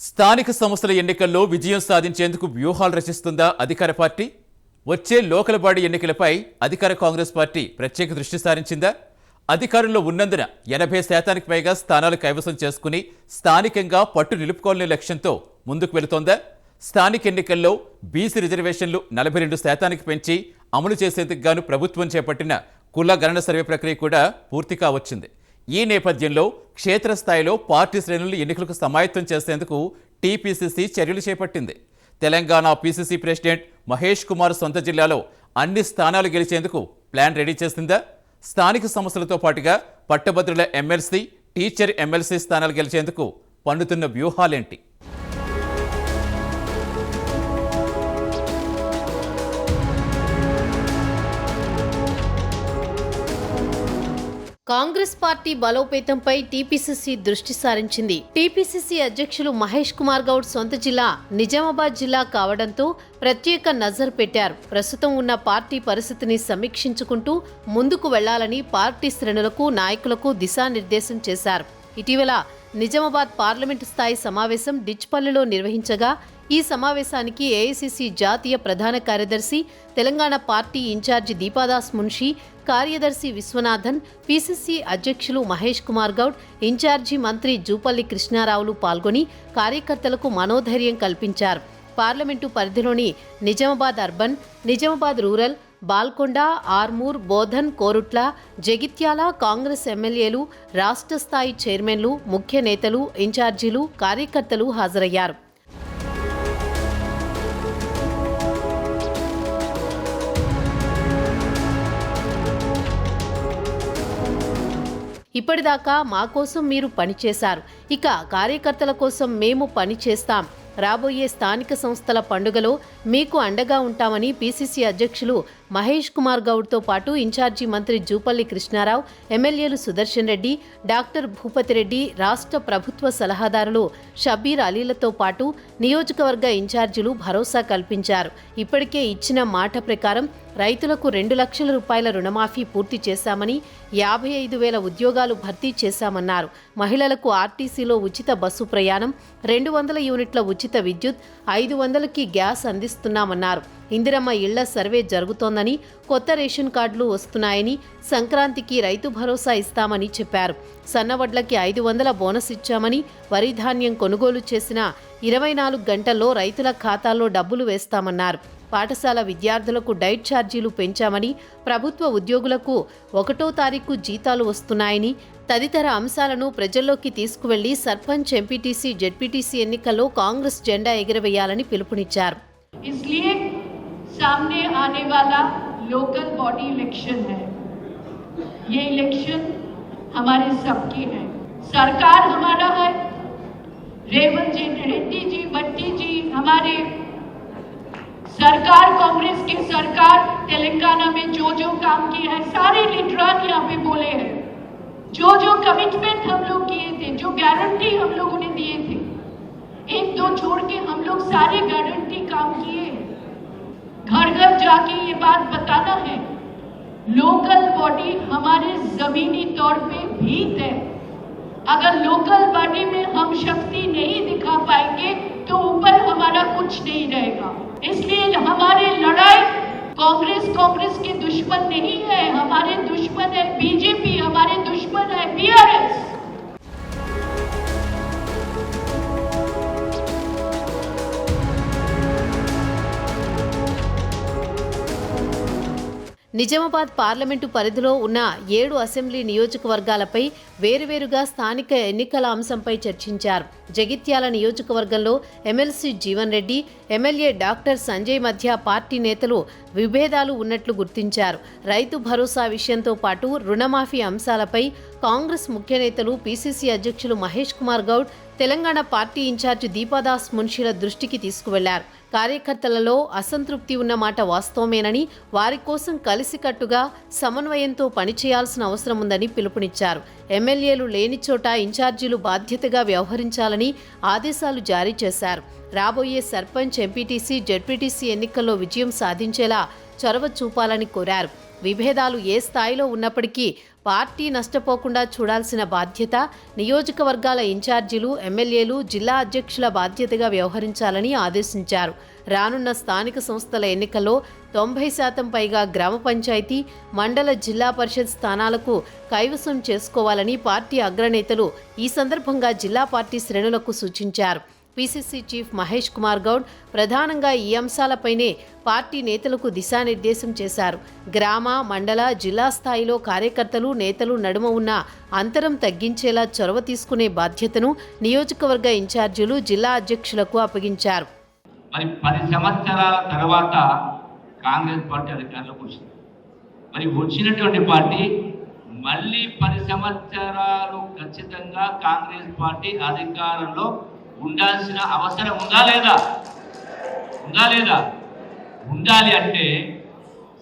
స్థానిక సంస్థల ఎన్నికల్లో విజయం సాధించేందుకు వ్యూహాలు రచిస్తుందా అధికార పార్టీ? వచ్చే లోకల్ బాడీ ఎన్నికలపై అధికార కాంగ్రెస్ పార్టీ ప్రత్యేక దృష్టి సారించిందా? అధికారంలో ఉన్నందున 80% పైగా స్థానాలు కైవసం చేసుకుని స్థానికంగా పట్టు నిలుపుకోవాలనే లక్ష్యంతో ముందుకు వెళుతోందా? స్థానిక ఎన్నికల్లో బీసీ రిజర్వేషన్లు 42% పెంచి అమలు చేసేందుకు గాను ప్రభుత్వం చేపట్టిన కుల గణన సర్వే ప్రక్రియ కూడా పూర్తి కావచ్చింది. ఈ నేపథ్యంలో క్షేత్రస్థాయిలో పార్టీ శ్రేణులు ఎన్నికలకు సమాయత్తం చేసేందుకు టీపీసీసీ చర్యలు చేపట్టింది. తెలంగాణ పీసీసీ ప్రెసిడెంట్ మహేష్ కుమార్ సొంత జిల్లాలో అన్ని స్థానాలు గెలిచేందుకు ప్లాన్ రెడీ చేసిందా? స్థానిక సంస్థలతో పాటుగా పట్టభద్రుల ఎమ్మెల్సీ, టీచర్ ఎమ్మెల్సీ స్థానాలు గెలిచేందుకు పన్నుతున్న వ్యూహాలేంటి? కాంగ్రెస్ పార్టీ బలోపేతంపై టీపీసీసీ దృష్టి సారించింది. టీపీసీసీ అధ్యక్షులు మహేష్ కుమార్ గౌడ్ సొంత జిల్లా నిజామాబాద్ జిల్లా కావడంతో ప్రత్యేక నజర్ పెట్టారు. ప్రస్తుతం ఉన్న పార్టీ పరిస్థితిని సమీక్షించుకుంటూ ముందుకు వెళ్లాలని పార్టీ శ్రేణులకు, నాయకులకు దిశానిర్దేశం చేశారు. ఇటీవల నిజామాబాద్ పార్లమెంటు స్థాయి సమావేశం డిచ్పల్లిలో నిర్వహించగా ఈ సమావేశానికి ఏఐసీసీ జాతీయ ప్రధాన కార్యదర్శి, తెలంగాణ పార్టీ ఇన్ఛార్జి దీపాదాస్ మున్షి, కార్యదర్శి విశ్వనాథన్, పీసీసీ అధ్యక్షులు మహేష్ కుమార్ గౌడ్, ఇన్ఛార్జి మంత్రి జూపల్లి కృష్ణారావులు పాల్గొని కార్యకర్తలకు మనోధైర్యం కల్పించారు. పార్లమెంటు పరిధిలోని నిజామాబాద్ అర్బన్, నిజామాబాద్ రూరల్, బాల్కొండ, ఆర్మూర్, బోధన్, కోరుట్ల, జగిత్యాల కాంగ్రెస్ ఎమ్మెల్యేలు, రాష్ట్ర స్థాయి చైర్మన్లు, ముఖ్య నేతలు, ఇన్ఛార్జీలు, కార్యకర్తలు హాజరయ్యారు. ఇప్పటిదాకా మా కోసం మీరు పనిచేశారు, ఇక కార్యకర్తల కోసం మేము పనిచేస్తాం. రాబోయే స్థానిక సంస్థల పండుగలో మీకు అండగా ఉంటామని పీసీసీ అధ్యక్షులు మహేష్ కుమార్ గౌడ్తో పాటు ఇన్ఛార్జి మంత్రి జూపల్లి కృష్ణారావు, ఎమ్మెల్యేలు సుదర్శన్ రెడ్డి, డాక్టర్ భూపతి రెడ్డి, రాష్ట్ర ప్రభుత్వ సలహాదారులు షబీర్ అలీలతో పాటు నియోజకవర్గ ఇన్ఛార్జీలు భరోసా కల్పించారు. ఇప్పటికే ఇచ్చిన మాట ప్రకారం రైతులకు 2 లక్షల రూపాయల రుణమాఫీ పూర్తి చేశామని, 55,000 ఉద్యోగాలు భర్తీ చేశామన్నారు. మహిళలకు ఆర్టీసీలో ఉచిత బస్సు ప్రయాణం, 200 యూనిట్ల ఉచిత విద్యుత్, 500కి గ్యాస్ అందిస్తున్నామన్నారు. ఇందిరమ్మ ఇళ్ల సర్వే జరుగుతోందని, కొత్త రేషన్ కార్డులు వస్తున్నాయని, సంక్రాంతికి రైతు భరోసా ఇస్తామని చెప్పారు. సన్నవడ్లకి 500 బోనస్ ఇచ్చామని, వరి ధాన్యం కొనుగోలు చేసిన 24 గంటల్లో రైతుల ఖాతాల్లో డబ్బులు వేస్తామన్నారు. పాఠశాల విద్యార్థులకు డైట్ ఛార్జీలు పెంచామని, ప్రభుత్వ ఉద్యోగులకు 1వ తారీఖు జీతాలు వస్తున్నాయని, తదితర అంశాలను ప్రజల్లోకి తీసుకువెళ్లి సర్పంచ్, ఎంపీటీసీ, జెడ్పీటీసీ ఎన్నికల్లో కాంగ్రెస్ జెండా ఎగురవేయాలని పిలుపునిచ్చారు. सामने आने वाला लोकल बॉडी इलेक्शन है। ये इलेक्शन हमारे सबकी है, सरकार हमारा है। रेवंत जी, रेड्डी जी, भट्टी जी हमारे सरकार, कांग्रेस की सरकार तेलंगाना में जो काम किया है सारे लीडरान यहाँ पे बोले हैं। जो कमिटमेंट हम लोग किए थे, जो गारंटी हम लोगों ने दिए थे, 1-2 छोड़ के हम लोग सारे गारंटी काम किए। घर घर जाके ये बात बताना है, लोकल बॉडी हमारे जमीनी तौर पे भीत है। अगर लोकल बॉडी में हम शक्ति नहीं दिखा पाएंगे तो ऊपर हमारा कुछ नहीं रहेगा। इसलिए हमारी लड़ाई कांग्रेस के दुश्मन नहीं है, हमारे दुश्मन है बीजेपी, हमारे दुश्मन है बीआरएस। నిజామాబాద్ పార్లమెంటు పరిధిలో ఉన్న 7 అసెంబ్లీ నియోజకవర్గాలపై వేరువేరుగా స్థానిక ఎన్నికల అంశంపై చర్చించారు. జగిత్యాల నియోజకవర్గంలో MLC Jeevan Reddy, MLA doctor Sanjay మధ్య పార్టీ నేతలు విభేదాలు ఉన్నట్లు గుర్తించారు. రైతు భరోసా విషయంతో పాటు రుణమాఫీ అంశాలపై కాంగ్రెస్ ముఖ్య నేతలు, పీసీసీ అధ్యక్షులు మహేష్ కుమార్ గౌడ్, తెలంగాణ పార్టీ ఇన్ఛార్జి దీపాదాస్ మున్షిల దృష్టికి తీసుకువెళ్లారు. కార్యకర్తలలో అసంతృప్తి ఉన్నమాట వాస్తవమేనని, వారి కోసం కలిసికట్టుగా సమన్వయంతో పనిచేయాల్సిన అవసరం ఉందని పిలుపునిచ్చారు. ఎమ్మెల్యేలు లేని చోట ఇన్ఛార్జీలు బాధ్యతగా వ్యవహరించాలని ఆదేశాలు జారీ చేశారు. రాబోయే సర్పంచ్, ఎంపీటీసీ, జెడ్పీటీసీ ఎన్నికల్లో విజయం సాధించేలా చొరవ చూపాలని కోరారు. విభేదాలు ఏ స్థాయిలో ఉన్నప్పటికీ పార్టీ నష్టపోకుండా చూడాల్సిన బాధ్యత నియోజకవర్గాల ఇన్ఛార్జీలు, ఎమ్మెల్యేలు, జిల్లా అధ్యక్షుల బాధ్యతగా వ్యవహరించాలని ఆదేశించారు. రానున్న స్థానిక సంస్థల ఎన్నికల్లో 90% పైగా గ్రామ పంచాయతీ, మండల, జిల్లా పరిషత్ స్థానాలకు కైవసం చేసుకోవాలని పార్టీ అగ్రనేతలు ఈ సందర్భంగా జిల్లా పార్టీ శ్రేణులకు సూచించారు. పీసీసీ చీఫ్ మహేష్ కుమార్ గౌడ్ ప్రధానంగా ఈ అంశాలపైనే పార్టీ నేతలకు దిశానిర్దేశం చేశారు. గ్రామ, మండల, జిల్లా స్థాయిలో కార్యకర్తలు, నేతలు నడుమ ఉన్న అంతరం తగ్గించేలా చొరవ తీసుకునే బాధ్యతను నియోజకవర్గ ఇన్ఛార్జీలు, జిల్లా అధ్యక్షులకు అప్పగించారు. మరి 10 సంవత్సరాల తర్వాత కాంగ్రెస్ పార్టీ అధికారంలోకి వచ్చింది. మరి వచ్చినటువంటి పార్టీ మళ్ళీ 10 సంవత్సరాలు ఖచ్చితంగా కాంగ్రెస్ పార్టీ అధికారంలో ఉండాల్సిన అవసరం ఉందా లేదా? ఉండాలి అంటే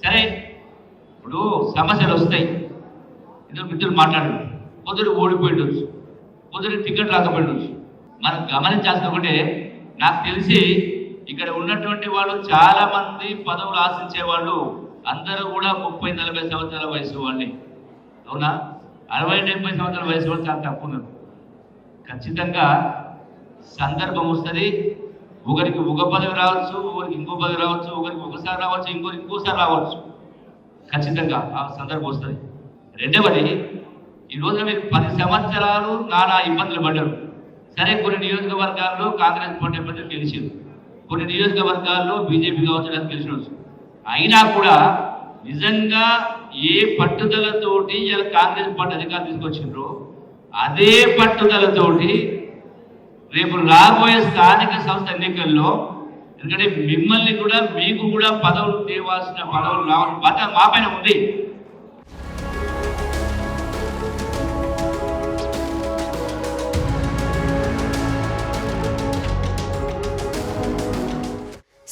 సరే, ఇప్పుడు సమస్యలు వస్తాయి, ఇద్దరు మిత్రులు మాట్లాడరు, కొందరు ఓడిపోయిండొచ్చు, కొందరు టికెట్ రాకపోయిండొచ్చు. మనం గమనించాల్సిన ఒకటే, నాకు తెలిసి ఇక్కడ ఉన్నటువంటి వాళ్ళు చాలా మంది పదవులు ఆశించే వాళ్ళు అందరూ కూడా 30-40 సంవత్సరాల వయసు వాళ్ళే. అవునా? 60-70 సంవత్సరాల వయసు వాళ్ళు చాలా తక్కువ ఉన్నారు. ఖచ్చితంగా సందర్భం వస్తుంది, ఒకరికి ఒక పదవి రావచ్చు, ఒకరికి ఇంకో పదవి రావచ్చు, ఒకరికి ఒకసారి రావచ్చు, ఇంకోసారి రావచ్చు. ఖచ్చితంగా ఆ సందర్భం వస్తుంది. రెండవది, ఈరోజు మీరు 10 సంవత్సరాలు నానా ఇబ్బందులు పడ్డారు. సరే, కొన్ని నియోజకవర్గాల్లో కాంగ్రెస్ పార్టీ అభ్యర్థులు గెలిచారు, కొన్ని నియోజకవర్గాల్లో బీజేపీ కావచ్చు గెలిచినవచ్చు. అయినా కూడా నిజంగా ఏ పట్టుదలతోటి ఇలా కాంగ్రెస్ పార్టీ అధికారం తీసుకొచ్చిండ్రో అదే పట్టుదలతోటి రేపు రాబోయే స్థానిక సంస్థ ఎన్నికల్లో, ఎందుకంటే మిమ్మల్ని కూడా, మీకు కూడా పదవులు తేవాల్సిన పదవులు రావాల్సిన బాధ్యత మా పైన ఉంది.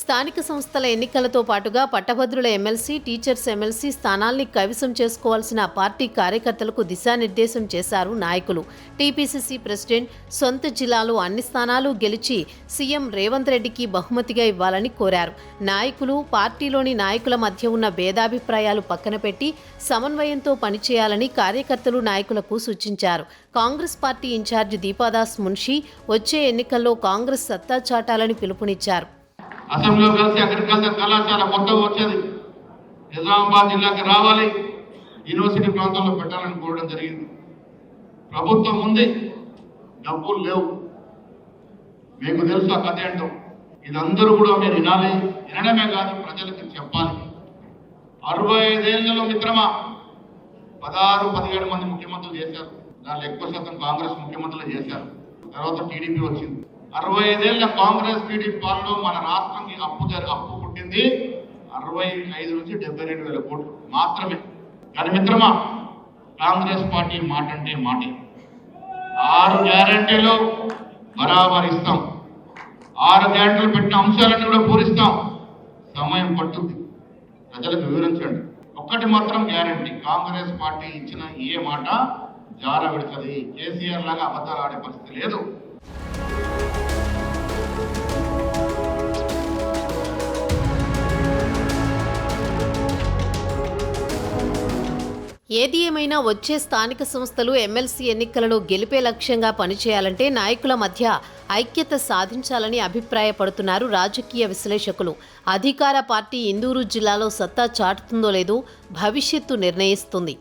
స్థానిక సంస్థల ఎన్నికలతో పాటుగా పట్టభద్రుల ఎమ్మెల్సీ, టీచర్స్ ఎమ్మెల్సీ స్థానాల్ని కైవసం చేసుకోవాల్సిన పార్టీ కార్యకర్తలకు దిశానిర్దేశం చేశారు నాయకులు. టీపీసీసీ ప్రెసిడెంట్ సొంత జిల్లాలో అన్ని స్థానాలు గెలిచి సీఎం రేవంత్ రెడ్డికి బహుమతిగా ఇవ్వాలని కోరారు. నాయకులు, పార్టీలోని నాయకుల మధ్య ఉన్న భేదాభిప్రాయాలు పక్కన పెట్టి సమన్వయంతో పనిచేయాలని కార్యకర్తలు, నాయకులకు సూచించారు. కాంగ్రెస్ పార్టీ ఇన్ఛార్జి దీపాదాస్ మున్షి వచ్చే ఎన్నికల్లో కాంగ్రెస్ సత్తా చాటాలని పిలుపునిచ్చారు. అసెంబ్లీలో కలిసి అగ్రికల్చర్ కళాశాల మొత్తం వచ్చేది నిజామాబాద్ జిల్లాకి రావాలి, యూనివర్సిటీ ప్రాంతంలో పెట్టాలని కోరడం జరిగింది. ప్రభుత్వం ఉంది, డబ్బులు లేవు, మీకు తెలుసు ఆ కథ ఏంటో. ఇదందరూ కూడా మీరు వినాలి, వినడమే కాదు ప్రజలకు చెప్పాలి. 65 ఏళ్లలో మిత్రమా 16-17 మంది ముఖ్యమంత్రులు చేశారు. దాంట్లో ఎక్కువ శాతం కాంగ్రెస్ ముఖ్యమంత్రులు చేశారు. తర్వాత టీడీపీ వచ్చింది. 65 ఏళ్ల కాంగ్రెస్ టీడీపీ పాలనలో మన రాష్ట్రానికి అప్పు పుట్టింది 65 నుంచి 72,000 కోట్లు మాత్రమే. కానీ మిత్రమా, కాంగ్రెస్ పార్టీ మాట అంటే మాటే. 6 గ్యారంటీలు బరాబర్ ఇస్తాం, 6 గ్యారంటీలు పెట్టిన అంశాలన్నీ కూడా పూరిస్తాం. సమయం పట్టుద్ది, ప్రజలకు వివరించండి. ఒక్కటి మాత్రం గ్యారంటీ, కాంగ్రెస్ పార్టీ ఇచ్చిన ఏ మాట జార పెడుతుంది. కేసీఆర్ లాగా అబద్ధాలు ఆడే పరిస్థితి లేదు. ఏది ఏమైనా వచ్చే స్థానిక సంస్థలు, ఎమ్మెల్సీ ఎన్నికలలో గెలిపే లక్ష్యంగా పనిచేయాలంటే నాయకుల మధ్య ఐక్యత సాధించాలని అభిప్రాయపడుతున్నారు రాజకీయ విశ్లేషకులు. అధికార పార్టీ ఇందూరు జిల్లాలో సత్తా చాటుతుందో లేదో భవిష్యత్తు నిర్ణయిస్తుంది.